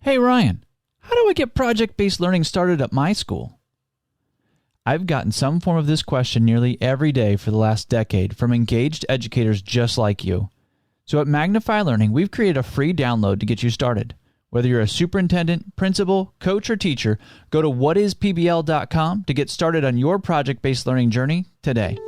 Hey Ryan, how do I get project-based learning started at my school? I've gotten some form of this question nearly every day for the last decade from engaged educators just like you. So at Magnify Learning, we've created a free download to get you started. Whether you're a superintendent, principal, coach, or teacher, go to whatispbl.com to get started on your project-based learning journey today.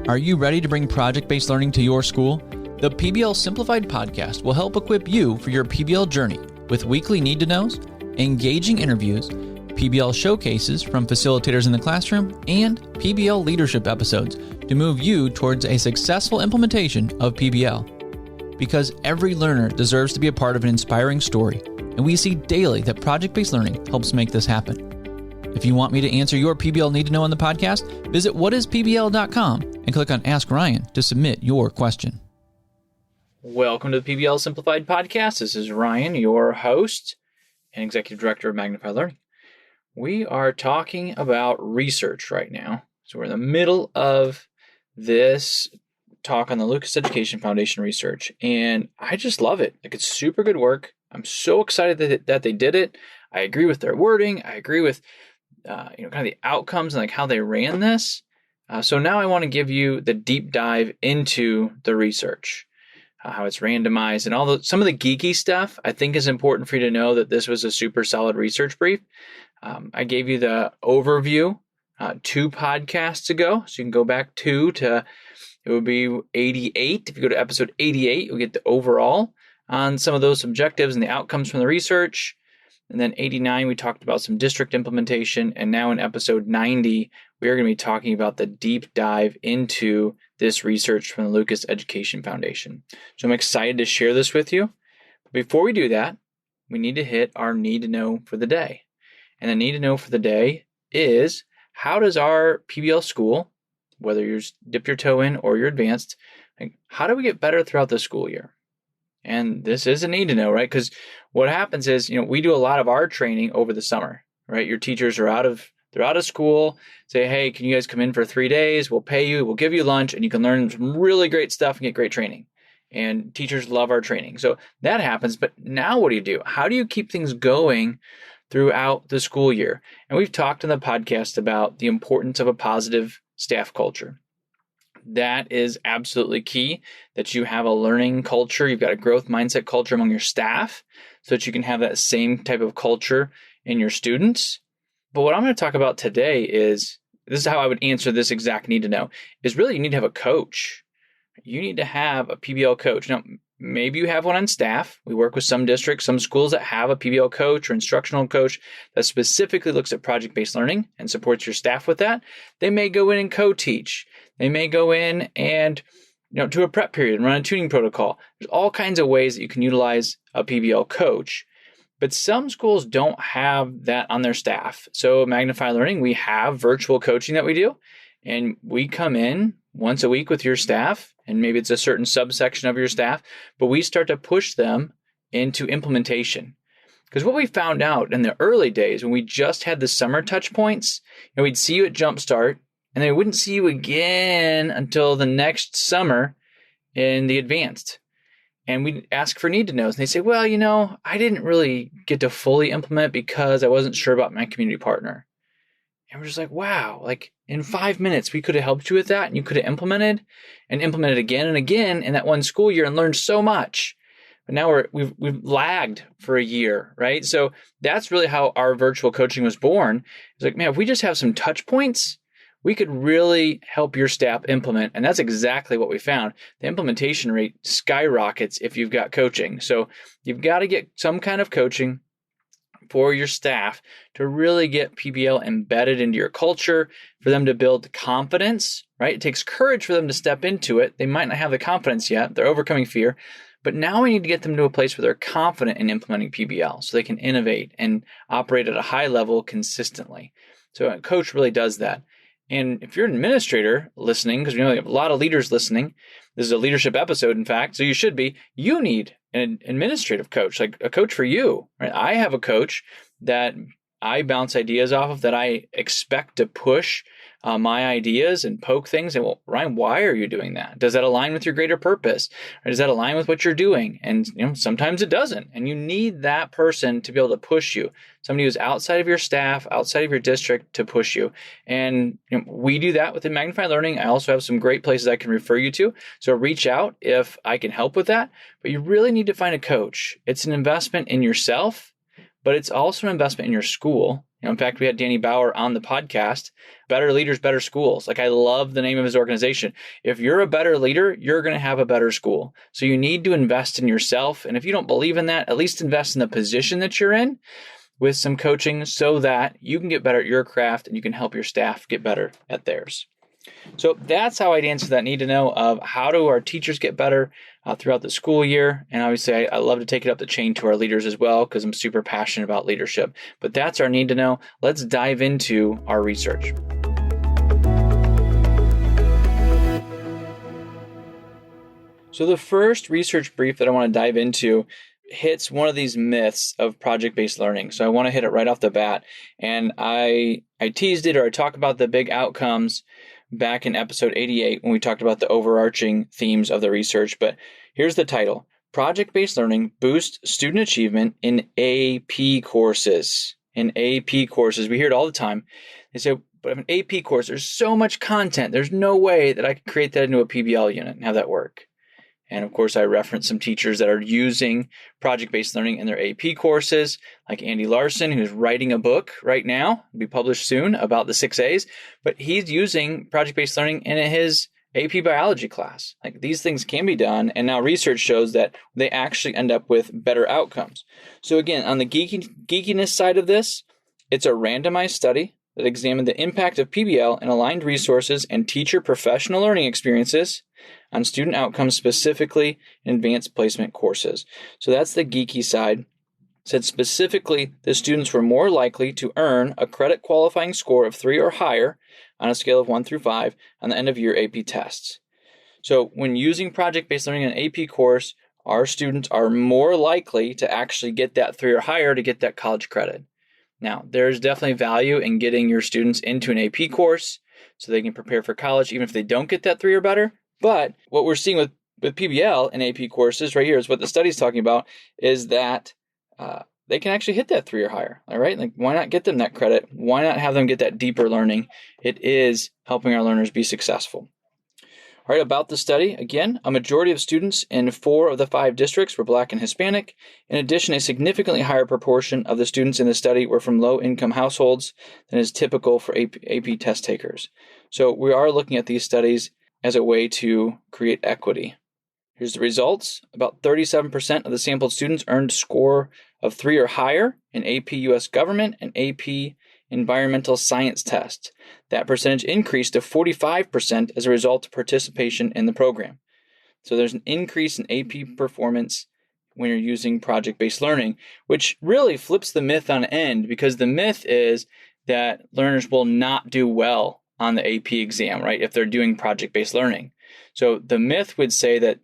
Are you ready to bring project-based learning to your school? The PBL Simplified podcast will help equip you for your PBL journey with weekly need-to-knows, engaging interviews, PBL showcases from facilitators in the classroom, and PBL leadership episodes to move you towards a successful implementation of PBL. Because every learner deserves to be a part of an inspiring story, and we see daily that project-based learning helps make this happen. If you want me to answer your PBL need-to-know on the podcast, visit whatispbl.com and click on Ask Ryan to submit your question. Welcome to the PBL Simplified podcast. This is Ryan, your host and Executive Director of Magnify Learning. We are talking about research right now. So we're in the middle of this talk on the Lucas Education Foundation research, and I just love it. Like, it's super good work. I'm so excited that they did it. I agree with their wording. I agree with kind of the outcomes and like how they ran this. So now I want to give you the deep dive into the research, how it's randomized, and some of the geeky stuff. I think is important for you to know that this was a super solid research brief. I gave you the overview 2 podcasts ago, so you can go back it would be 88. If you go to episode 88, you'll get the overall on some of those objectives and the outcomes from the research. And then 89, we talked about some district implementation. And now in episode 90, we are going to be talking about the deep dive into this research from the Lucas Education Foundation. So I'm excited to share this with you. But before we do that, we need to hit our need to know for the day. And the need to know for the day is, how does our PBL school, whether you're dip your toe in or you're advanced, how do we get better throughout the school year? And this is a need to know, right? Because what happens is, we do a lot of our training over the summer, right? Your teachers are out of school, say, hey, can you guys come in for 3 days? We'll pay you, we'll give you lunch, and you can learn some really great stuff and get great training. And teachers love our training. So that happens. But now what do? How do you keep things going throughout the school year? And we've talked in the podcast about the importance of a positive staff culture. That is absolutely key, that you have a learning culture. You've got a growth mindset culture among your staff so that you can have that same type of culture in your students. But what I'm going to talk about today is, this is how I would answer this exact need to know, is really you need to have a coach. You need to have a PBL coach. Now, maybe you have one on staff. We work with some districts, some schools that have a PBL coach or instructional coach that specifically looks at project-based learning and supports your staff with that. They may go in and co-teach. They may go in and do a prep period and run a tuning protocol. There's all kinds of ways that you can utilize a PBL coach. But some schools don't have that on their staff. So Magnify Learning, we have virtual coaching that we do. And we come in once a week with your staff, and maybe it's a certain subsection of your staff, but we start to push them into implementation. Because what we found out in the early days, when we just had the summer touch points, we'd see you at Jumpstart, and then we wouldn't see you again until the next summer in the advanced. And we'd ask for need to knows. And they say, well, I didn't really get to fully implement because I wasn't sure about my community partner. And we're just like, wow, like in 5 minutes, we could have helped you with that. And you could have implemented again and again in that one school year and learned so much. But now we've lagged for a year, right? So that's really how our virtual coaching was born. It's like, man, if we just have some touch points, we could really help your staff implement. And that's exactly what we found. The implementation rate skyrockets if you've got coaching. So you've got to get some kind of coaching for your staff to really get PBL embedded into your culture, for them to build confidence, right? It takes courage for them to step into it. They might not have the confidence yet. They're overcoming fear. But now we need to get them to a place where they're confident in implementing PBL so they can innovate and operate at a high level consistently. So a coach really does that. And if you're an administrator listening, because we know we have a lot of leaders listening, this is a leadership episode, in fact, so you need an administrative coach, like a coach for you, right? I have a coach that I bounce ideas off of, that I expect to push my ideas and poke things. And well, Ryan, why are you doing that? Does that align with your greater purpose? Or does that align with what you're doing? And sometimes it doesn't. And you need that person to be able to push you. Somebody who's outside of your staff, outside of your district to push you. And we do that within Magnify Learning. I also have some great places I can refer you to. So reach out if I can help with that. But you really need to find a coach. It's an investment in yourself, but it's also an investment in your school. In fact, we had Danny Bauer on the podcast, Better Leaders, Better Schools. I love the name of his organization. If you're a better leader, you're going to have a better school. So you need to invest in yourself. And if you don't believe in that, at least invest in the position that you're in with some coaching so that you can get better at your craft and you can help your staff get better at theirs. So that's how I'd answer that need to know of how do our teachers get better throughout the school year. And obviously, I love to take it up the chain to our leaders as well because I'm super passionate about leadership. But that's our need to know. Let's dive into our research. So the first research brief that I want to dive into hits one of these myths of project-based learning. So I want to hit it right off the bat. And I teased it, or I talk about the big outcomes back in episode 88 when we talked about the overarching themes of the research. But here's the title: Project-Based Learning Boosts Student Achievement in AP Courses. In AP courses, we hear it all the time. They say, but an AP course, there's so much content. There's no way that I could create that into a PBL unit and have that work. And of course, I reference some teachers that are using project-based learning in their AP courses, like Andy Larson, who's writing a book right now, will be published soon, about the 6As. But he's using project-based learning in his AP biology class. These things can be done, and now research shows that they actually end up with better outcomes. So again, on the geekiness side of this, it's a randomized study that examined the impact of PBL and aligned resources and teacher professional learning experiences on student outcomes, specifically in advanced placement courses. So that's the geeky side. It said specifically the students were more likely to earn a credit qualifying score of 3 or higher on a scale of 1 through 5 on the end of year AP tests. So when using project-based learning in an AP course, our students are more likely to actually get that 3 or higher to get that college credit. Now, there's definitely value in getting your students into an AP course so they can prepare for college, even if they don't get that 3 or better. But what we're seeing with PBL and AP courses right here is what the study's talking about, is that they can actually hit that 3 or higher. All right. Why not get them that credit? Why not have them get that deeper learning? It is helping our learners be successful. All right, about the study, again, a majority of students in 4 of the 5 districts were Black and Hispanic. In addition, a significantly higher proportion of the students in the study were from low-income households than is typical for AP test takers. So we are looking at these studies as a way to create equity. Here's the results. About 37% of the sampled students earned a score of 3 or higher in AP US Government and AP Environmental Science tests. That percentage increased to 45% as a result of participation in the program. So there's an increase in AP performance when you're using project-based learning, which really flips the myth on end, because the myth is that learners will not do well on the AP exam, right, if they're doing project-based learning. So the myth would say that,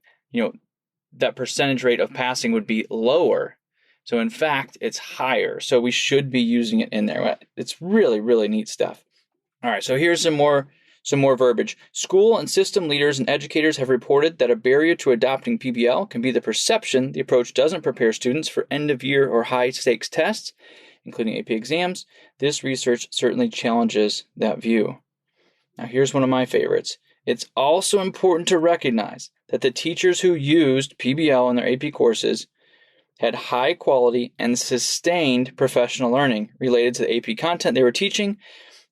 that percentage rate of passing would be lower. So in fact, it's higher. So we should be using it in there. It's really, really neat stuff. All right, so here's some more verbiage. School and system leaders and educators have reported that a barrier to adopting PBL can be the perception the approach doesn't prepare students for end-of-year or high-stakes tests, including AP exams. This research certainly challenges that view. Now here's one of my favorites. It's also important to recognize that the teachers who used PBL in their AP courses had high quality and sustained professional learning related to the AP content they were teaching,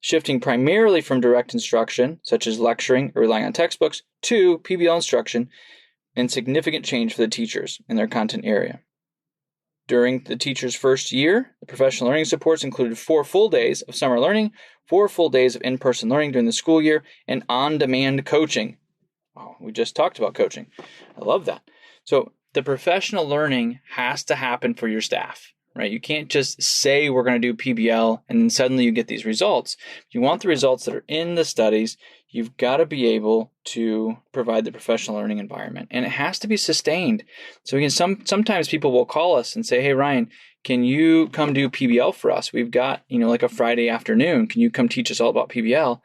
shifting primarily from direct instruction, such as lecturing or relying on textbooks, to PBL instruction, and significant change for the teachers in their content area. During the teacher's first year, the professional learning supports included 4 full days of summer learning, 4 full days of in-person learning during the school year, and on-demand coaching. Oh, we just talked about coaching. I love that. So the professional learning has to happen for your staff, right? You can't just say we're going to do PBL and then suddenly you get these results. If you want the results that are in the studies, you've got to be able to provide the professional learning environment, and it has to be sustained. So again, sometimes people will call us and say, hey, Ryan, can you come do PBL for us? We've got, like a Friday afternoon. Can you come teach us all about PBL?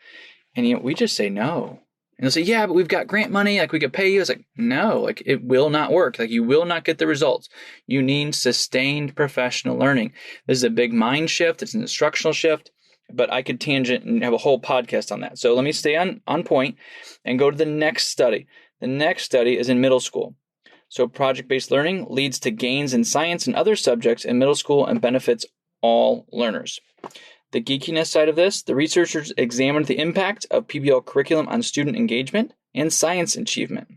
And we just say no. And they'll say, yeah, but we've got grant money, like we could pay you. It's like, no, like it will not work. Like you will not get the results. You need sustained professional learning. This is a big mind shift. It's an instructional shift, but I could tangent and have a whole podcast on that. So let me stay on point and go to the next study. The next study is in middle school. So project-based learning leads to gains in science and other subjects in middle school and benefits all learners. The geekiness side of this, the researchers examined the impact of PBL curriculum on student engagement and science achievement.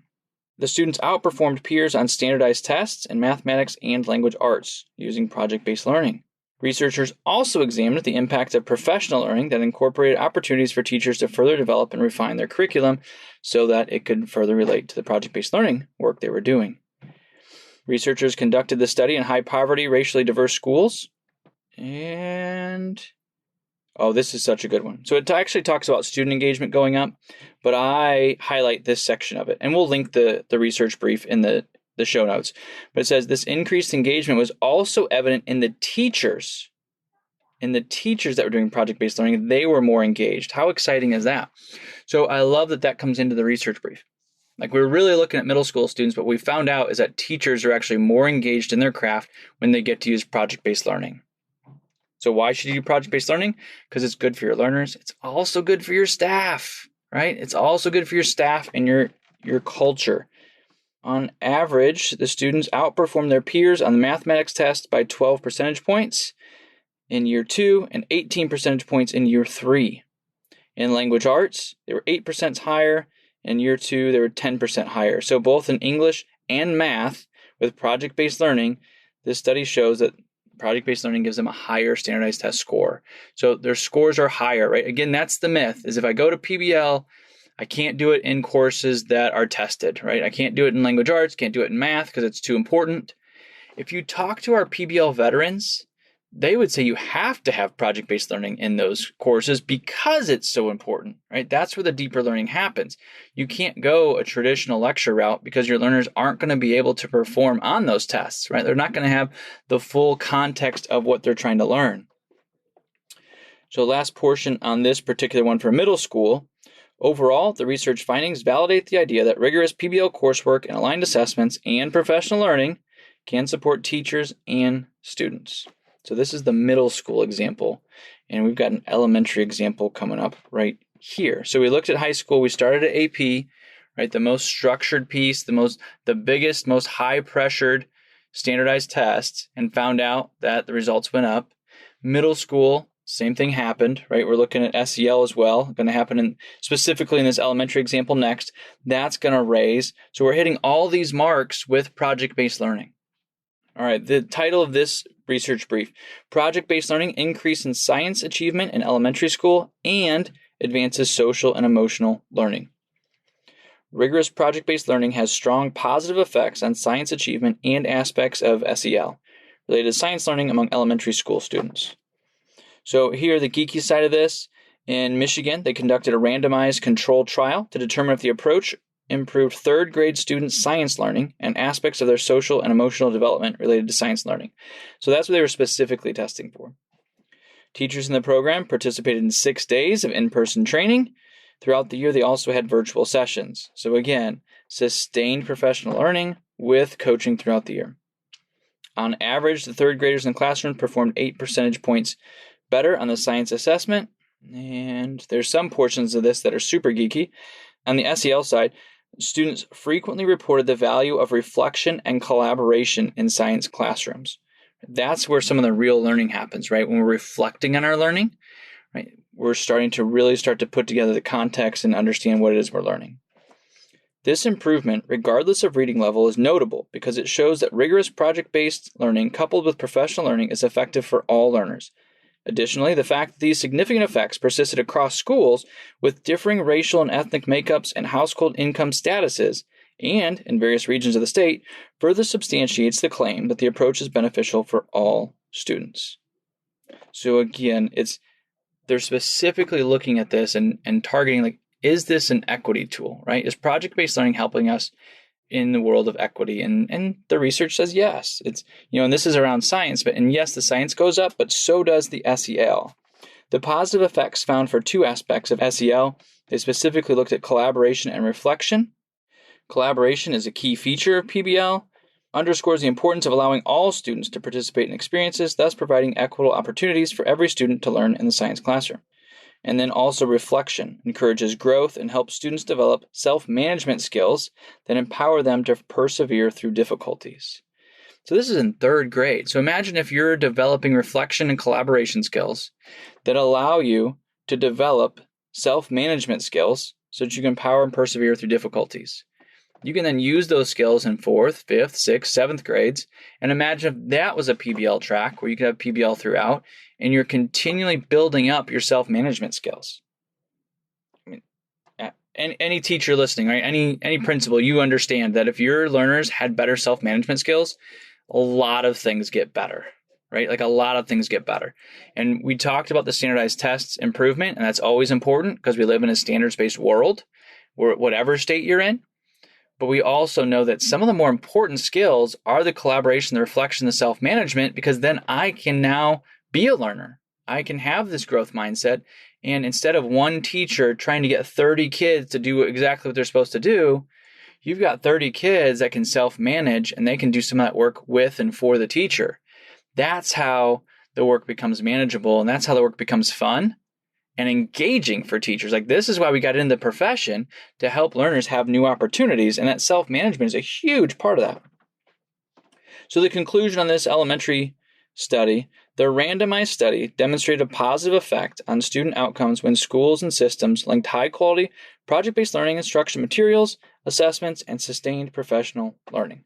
The students outperformed peers on standardized tests in mathematics and language arts using project-based learning. Researchers also examined the impact of professional learning that incorporated opportunities for teachers to further develop and refine their curriculum so that it could further relate to the project-based learning work they were doing. Researchers conducted the study in high-poverty, racially diverse schools, and this is such a good one. So it actually talks about student engagement going up, but I highlight this section of it. And we'll link the research brief in the show notes. But it says this increased engagement was also evident in the teachers. In the teachers that were doing project-based learning, they were more engaged. How exciting is that? So I love that comes into the research brief. Like we're really looking at middle school students, but what we found out is that teachers are actually more engaged in their craft when they get to use project-based learning. So why should you do project-based learning? Because it's good for your learners. It's also good for your staff, right? It's also good for your staff and your culture. On average, the students outperformed their peers on the mathematics test by 12 percentage points in year 2 and 18 percentage points in year 3. In language arts, they were 8% higher. In year 2, they were 10% higher. So both in English and math with project-based learning, this study shows that project-based learning gives them a higher standardized test score. So their scores are higher, right? Again, that's the myth, is if I go to PBL, I can't do it in courses that are tested, right? I can't do it in language arts, can't do it in math because it's too important. If you talk to our PBL veterans, they would say you have to have project-based learning in those courses because it's so important, right? That's where the deeper learning happens. You can't go a traditional lecture route because your learners aren't going to be able to perform on those tests, right? They're not going to have the full context of what they're trying to learn. So last portion on this particular one for middle school. Overall, the research findings validate the idea that rigorous PBL coursework and aligned assessments and professional learning can support teachers and students. So this is the middle school example, and we've got an elementary example coming up right here. So we looked at high school. We started at AP, right? The most structured piece, the biggest, most high-pressured standardized test, and found out that the results went up. Middle school, same thing happened, right? We're looking at SEL as well. Going to happen specifically in this elementary example next. That's going to raise. So we're hitting all these marks with project-based learning. All right, the title of this research brief, Project-Based Learning Increase in Science Achievement in Elementary School and Advances Social and Emotional Learning. Rigorous project-based learning has strong positive effects on science achievement and aspects of SEL, related to science learning among elementary school students. So here, the geeky side of this, in Michigan, they conducted a randomized controlled trial to determine if the approach improved third grade students' science learning and aspects of their social and emotional development related to science learning. So that's what they were specifically testing for. Teachers in the program participated in 6 days of in-person training. Throughout the year, they also had virtual sessions. So again, sustained professional learning with coaching throughout the year. On average, the third graders in the classroom performed 8 percentage points better on the science assessment. And there's some portions of this that are super geeky. On the SEL side, students frequently reported the value of reflection and collaboration in science classrooms. That's where some of the real learning happens, right? When we're reflecting on our learning, right? We're starting to put together the context and understand what it is we're learning. This improvement, regardless of reading level, is notable because it shows that rigorous project-based learning coupled with professional learning is effective for all learners. Additionally, the fact that these significant effects persisted across schools with differing racial and ethnic makeups and household income statuses, and in various regions of the state, further substantiates the claim that the approach is beneficial for all students. So again, they're specifically looking at this and targeting, like, is this an equity tool, right? Is project-based learning helping us in the world of equity? And the research says yes. It's, and this is around science, and yes, the science goes up, but so does the SEL. The positive effects found for two aspects of SEL. They specifically looked at collaboration and reflection. Collaboration is a key feature of PBL, underscores the importance of allowing all students to participate in experiences, thus providing equitable opportunities for every student to learn in the science classroom. And then also reflection encourages growth and helps students develop self-management skills that empower them to persevere through difficulties. So this is in third grade. So imagine if you're developing reflection and collaboration skills that allow you to develop self-management skills so that you can empower and persevere through difficulties. You can then use those skills in 4th, 5th, 6th, 7th grades. And imagine if that was a PBL track where you could have PBL throughout and you're continually building up your self-management skills. I mean, any teacher listening, right? Any principal, you understand that if your learners had better self-management skills, a lot of things get better, right? Like a lot of things get better. And we talked about the standardized tests improvement, and that's always important because we live in a standards-based world, or whatever state you're in. But we also know that some of the more important skills are the collaboration, the reflection, the self-management, because then I can now be a learner. I can have this growth mindset. And instead of one teacher trying to get 30 kids to do exactly what they're supposed to do, you've got 30 kids that can self-manage and they can do some of that work with and for the teacher. That's how the work becomes manageable, and that's how the work becomes fun and engaging for teachers. Like, this is why we got into the profession, to help learners have new opportunities, and that self-management is a huge part of that. So the conclusion on this elementary study, the randomized study demonstrated a positive effect on student outcomes when schools and systems linked high-quality project-based learning instruction materials, assessments, and sustained professional learning.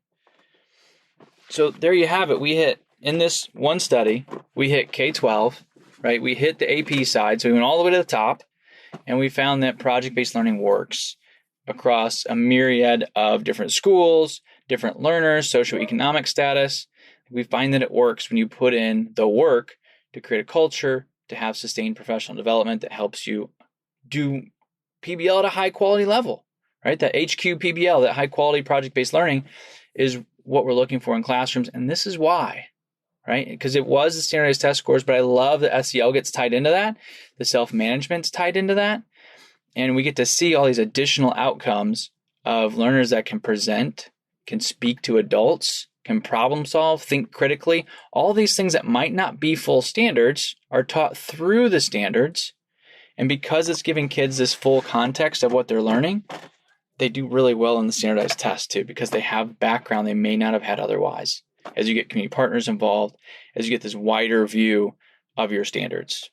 So there you have it. We hit, in this one study, we hit K-12, right? We hit the AP side, so we went all the way to the top, and we found that project-based learning works across a myriad of different schools, different learners, socioeconomic status. We find that it works when you put in the work to create a culture, to have sustained professional development that helps you do PBL at a high-quality level, right? That HQ PBL, that high-quality project-based learning, is what we're looking for in classrooms, and this is why. Right? Because it was the standardized test scores, but I love that SEL gets tied into that. The self-management's tied into that. And we get to see all these additional outcomes of learners that can present, can speak to adults, can problem solve, think critically. All these things that might not be full standards are taught through the standards. And because it's giving kids this full context of what they're learning, they do really well in the standardized test too, because they have background they may not have had otherwise. As you get community partners involved, as you get this wider view of your standards.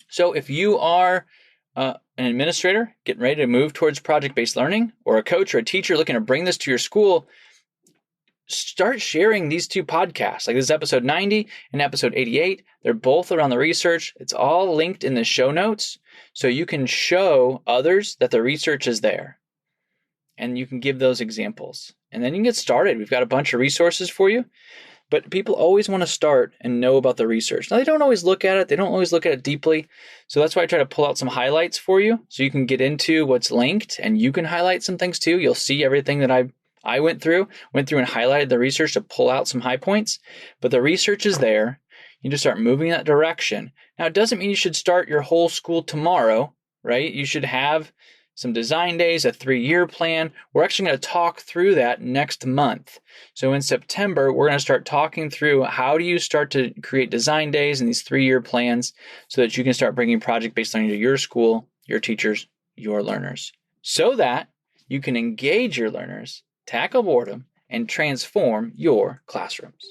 So if you are an administrator getting ready to move towards project-based learning, or a coach or a teacher looking to bring this to your school, start sharing these two podcasts. Like, this is episode 90 and episode 88. They're both around the research. It's all linked in the show notes, so you can show others that the research is there. And you can give those examples. And then you can get started. We've got a bunch of resources for you. But people always want to start and know about the research. Now, they don't always look at it. They don't always look at it deeply. So that's why I try to pull out some highlights for you, so you can get into what's linked, and you can highlight some things too. You'll see everything that I went through and highlighted the research to pull out some high points. But the research is there. You just start moving in that direction. Now, it doesn't mean you should start your whole school tomorrow, right? You should have some design days, a 3-year plan. We're actually going to talk through that next month. So in September, we're going to start talking through how do you start to create design days and these 3-year plans so that you can start bringing project-based learning to your school, your teachers, your learners, so that you can engage your learners, tackle boredom, and transform your classrooms.